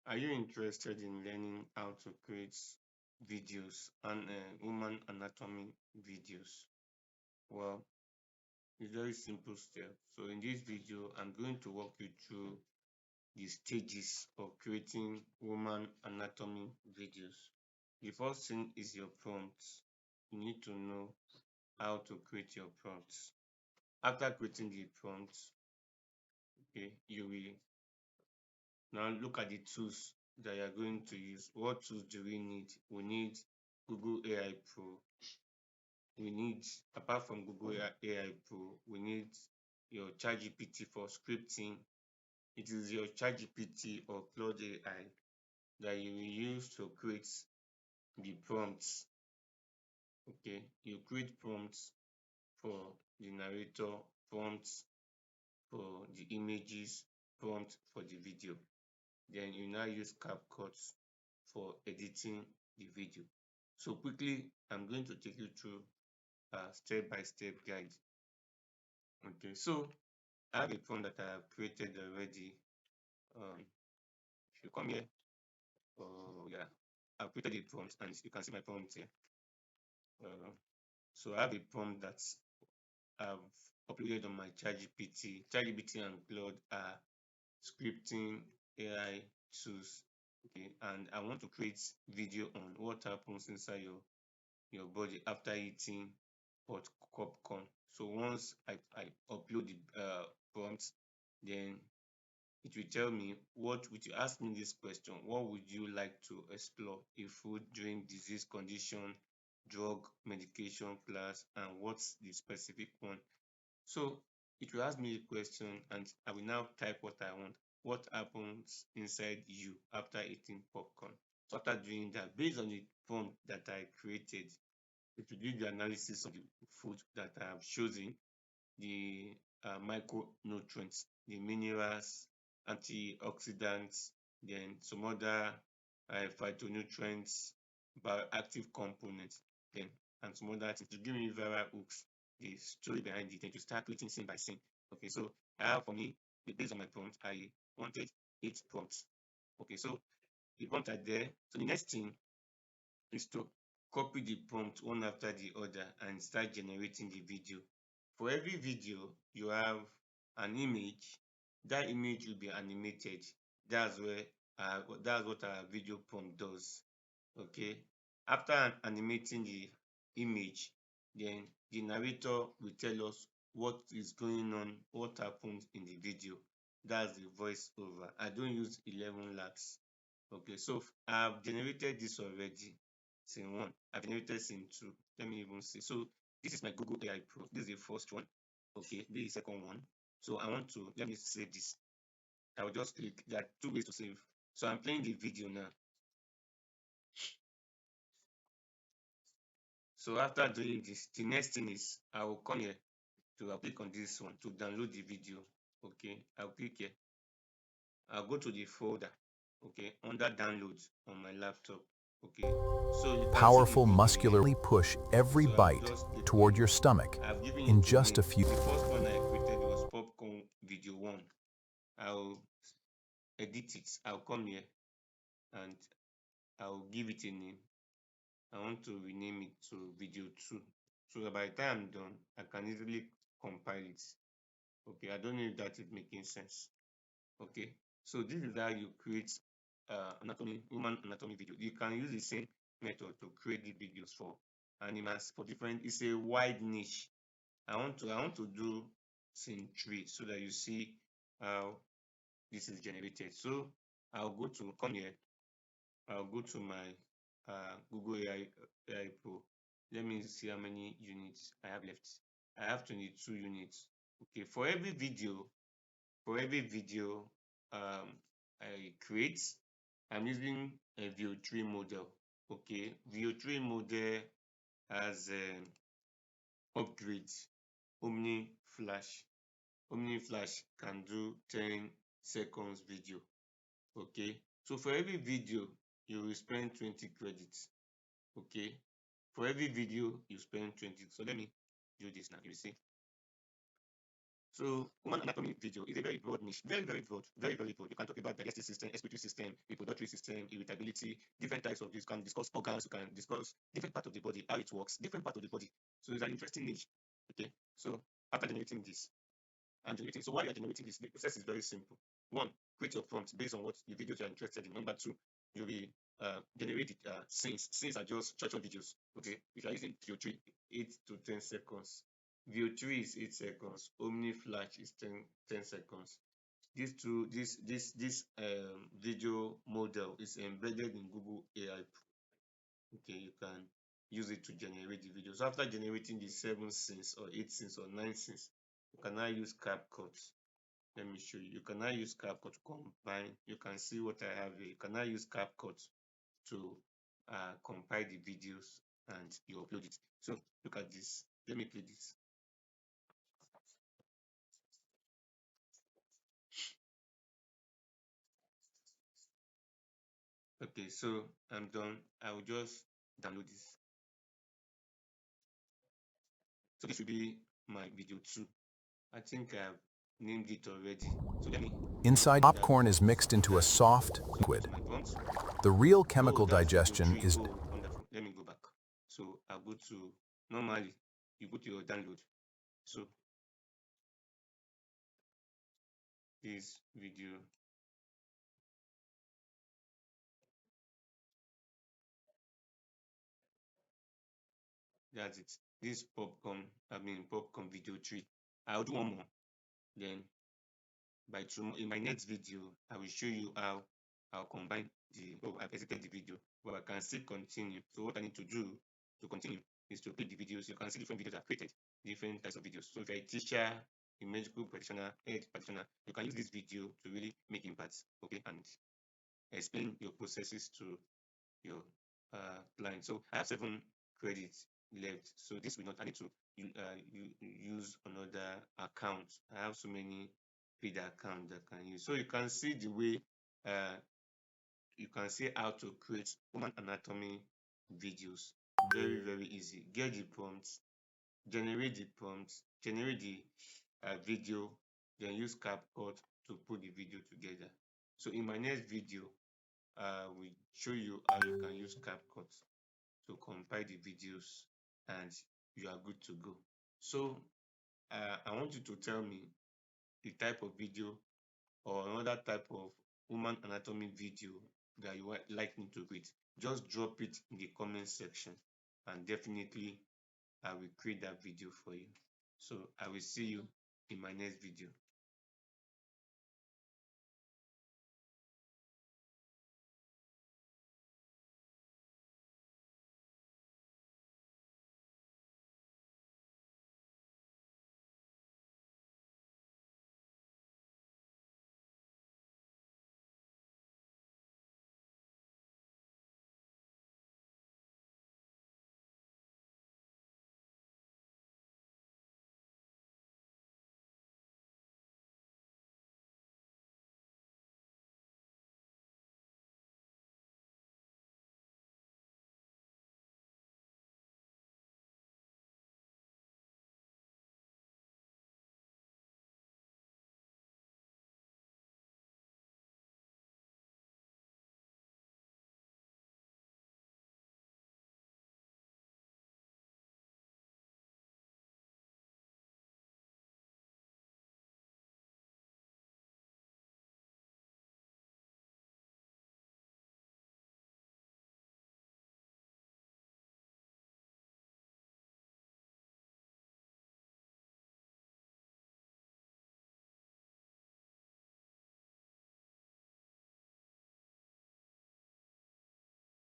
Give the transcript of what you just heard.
Are you interested in learning how to create videos and human anatomy videos? Well, it's very simple step. So in this video, I'm going to walk you through the stages of creating human anatomy videos. The first thing is your prompts. You need to know how to create your prompts. After creating the prompts, okay, you will now look at the tools that you are going to use. What tools do we need? We need Google AI Pro. We need, apart from Google AI Pro, we need your ChatGPT for scripting. It is your ChatGPT or Claude AI that you will use to create the prompts. Okay, you create prompts for the narrator, prompts for the images, prompt for the video. Then you now use CapCut for editing the video. So quickly, I'm going to take you through a step-by-step guide. Okay, so I have a prompt that I have created already. If you come here, oh yeah, I've created a prompt and you can see my prompt here. Uh, so I have a prompt that I've uploaded on my ChatGPT. ChatGPT and Claude are scripting AI tools. Okay, and I want to create video on what happens inside your body after eating hot popcorn. So once I upload the prompt, then it will tell me what would you ask me this question, what would you like to explore? A food, drink, disease, condition, drug, medication, class, and what's the specific one? So it will ask me a question and I will now type what I want. What happens inside you after eating popcorn? So after doing that, based on the prompt that I created, it will do the analysis of the food that I have chosen, the micronutrients, the minerals, antioxidants, then some other phytonutrients, bioactive components, then and some other things to give me viral hooks, the story behind it, and to start creating scene by scene. Okay, so I have for me, based on my prompt, I wanted 8 prompts. Okay, so the prompts are there. So the next thing is to copy the prompt one after the other and start generating the video. For every video, you have an image. That image will be animated. That's where that's what our video prompt does. Okay. After animating the image, then the narrator will tell us what is going on, what happens in the video. That's the voiceover. I don't use 11 lakhs. Okay, so I've generated this already. Scene one. I've generated scene two. Let me even see. So this is my Google AI Pro. This is the first one. Okay, this is the second one. So I want to let me save this. I will just click. There are two ways to save. So I'm playing the video now. So after doing this, the next thing is I will come here to I'll click on this one to download the video. Okay, I'll click here. I'll go to the folder. Okay, under downloads on my laptop. Okay, so you can see the Powerful video here. muscularly push every So I will bite just click on toward your it. stomach I've given in it two just a names. few. The first one I created was popcorn video one. I'll edit it. I'll come here and I'll give it a name. I want to rename it to video two. So that by the time I'm done, I can easily compile it. Okay, I don't know if that is making sense. Okay, so this is how you create human anatomy video. You can use the same method to create the videos for animals for different. It's a wide niche. I want to do scene three so that you see how this is generated. So I'll go to come here. I'll go to my Google AI Pro. Let me see how many units I have left. I have 22 units. Okay, for every video I create, I'm using a VO3 model. Okay, VO3 model has upgrades. Omni Flash. Omni Flash can do 10 seconds video. Okay, so for every video, you will spend 20 credits. Okay, for every video, you spend 20. So let me do this now. You see, So human anatomy video is a very broad niche, very, very broad, very, very broad. You can talk about digestive system, respiratory system, reproductive system, irritability, different types of this. You can discuss organs, you can discuss different parts of the body, how it works, different parts of the body. So it's an interesting niche. Okay. So after generating this, and generating. So while you're generating this, the process is very simple. One, create your prompt based on what the videos you're interested in. Number two, you'll be generate scenes. Scenes are just short videos. Okay. If you're using VO3, 8 to 10 seconds. VO3 is 8 seconds. Omni Flash is 10 seconds. These two, this video model is embedded in Google AI. Okay, you can use it to generate the video. So after generating the 7 scenes or 8 scenes or 9 scenes, you can now use CapCut. Let me show you. You can now use CapCut to combine. You can see what I have here. You can now use CapCut to compile the videos and you upload it. So look at this. Let me play this. Okay, so I'm done. I will just download this. So this will be my video 2. I think I've named it already. So let me Inside, copy that popcorn is prompt mixed into a that I soft used. So this liquid. is my prompt. The real Oh, chemical that's video digestion 3. is Oh, wonderful. Let me go back. So I'll go to normally you go to your download. So this video, that's it. This popcorn video 3. I'll do one more. Then by tomorrow in my next video, I will show you how I'll combine I've exited the video, but I can still continue. So what I need to do to continue is to click the videos. You can see different videos I've created, different types of videos. So if you're a teacher, a medical practitioner, health practitioner, you can use this video to really make impacts, okay, and explain your processes to your client. So I have 7 credits left. So this will not, I need to use another account. I have so many paid accounts that I can use. So you can see the way uh, you can see how to create human anatomy videos. Very, very easy. Get the prompts, generate the video, then use CapCut to put the video together. So in my next video, we show you how you can use CapCut to compile the videos and you are good to go. So I want you to tell me the type of video or another type of human anatomy video that you would like me to create. Just drop it in the comment section and definitely I will create that video for you. So I will see you in my next video.